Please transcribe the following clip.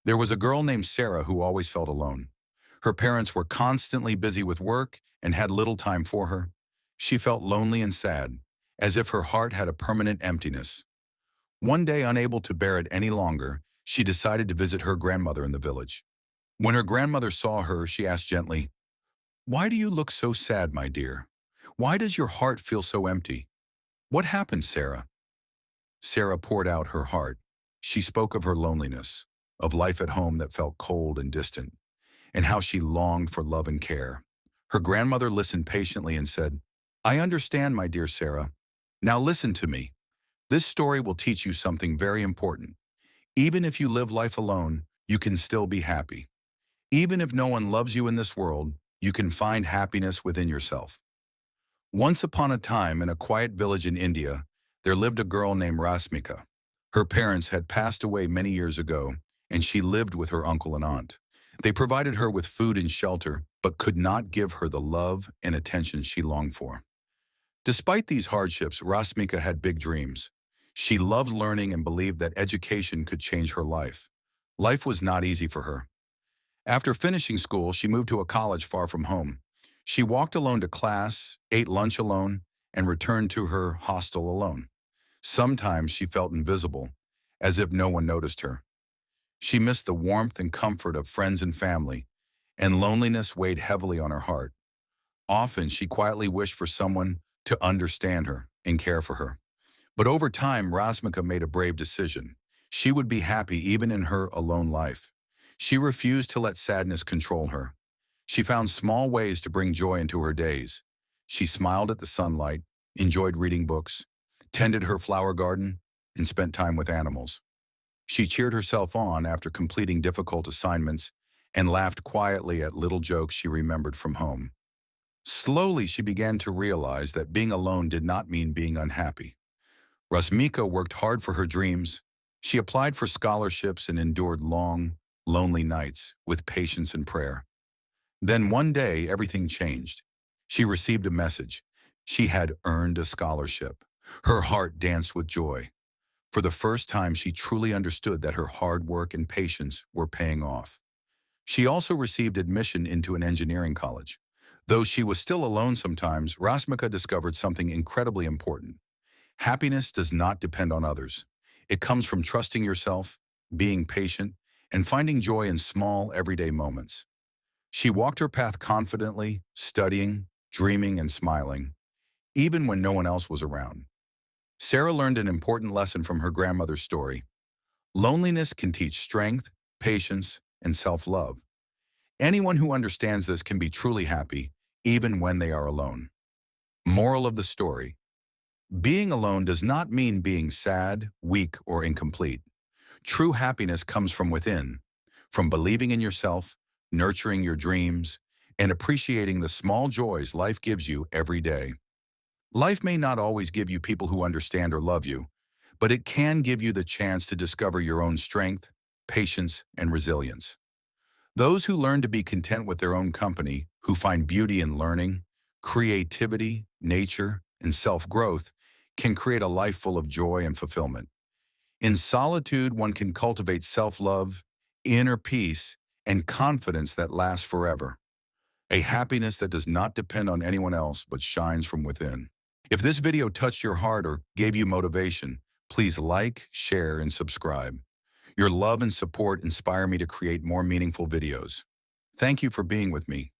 There was a girl named Sarah who always felt alone. Her parents were constantly busy with work and had little time for her. She felt lonely and sad, as if her heart had a permanent emptiness. One day, unable to bear it any longer, she decided to visit her grandmother in the village. When her grandmother saw her, she asked gently, "Why do you look so sad, my dear? Why does your heart feel so empty? What happened, Sarah?" Sarah poured out her heart. She spoke of her loneliness, of life at home that felt cold and distant, and how she longed for love and care. Her grandmother listened patiently and said, "I understand, my dear Sarah. Now listen to me. This story will teach you something very important. Even if you live life alone, you can still be happy. Even if no one loves you in this world, you can find happiness within yourself." Once upon a time, in a quiet village in India, there lived a girl named Rasmika. Her parents had passed away many years ago, and she lived with her uncle and aunt. They provided her with food and shelter, but could not give her the love and attention she longed for. Despite these hardships, Rasmika had big dreams. She loved learning and believed that education could change her life. Life was not easy for her. After finishing school, she moved to a college far from home. She walked alone to class, ate lunch alone, and returned to her hostel alone. Sometimes she felt invisible, as if no one noticed her. She missed the warmth and comfort of friends and family, and loneliness weighed heavily on her heart. Often she quietly wished for someone to understand her and care for her. But over time, Rasmika made a brave decision. She would be happy even in her alone life. She refused to let sadness control her. She found small ways to bring joy into her days. She smiled at the sunlight, enjoyed reading books, tended her flower garden, and spent time with animals. She cheered herself on after completing difficult assignments and laughed quietly at little jokes she remembered from home. Slowly, she began to realize that being alone did not mean being unhappy. Rasmika worked hard for her dreams. She applied for scholarships and endured long, lonely nights with patience and prayer. Then one day, everything changed. She received a message. She had earned a scholarship. Her heart danced with joy. For the first time, she truly understood that her hard work and patience were paying off. She also received admission into an engineering college. Though she was still alone sometimes, Rasmika discovered something incredibly important. Happiness does not depend on others. It comes from trusting yourself, being patient, and finding joy in small, everyday moments. She walked her path confidently, studying, dreaming, and smiling, even when no one else was around. Sarah learned an important lesson from her grandmother's story. Loneliness can teach strength, patience, and self-love. Anyone who understands this can be truly happy, even when they are alone. Moral of the story: being alone does not mean being sad, weak, or incomplete. True happiness comes from within, from believing in yourself, nurturing your dreams, and appreciating the small joys life gives you every day. Life may not always give you people who understand or love you, but it can give you the chance to discover your own strength, patience, and resilience. Those who learn to be content with their own company, who find beauty in learning, creativity, nature, and self-growth, can create a life full of joy and fulfillment. In solitude, one can cultivate self-love, inner peace, and confidence that lasts forever. A happiness that does not depend on anyone else but shines from within. If this video touched your heart or gave you motivation, please like, share, and subscribe. Your love and support inspire me to create more meaningful videos. Thank you for being with me.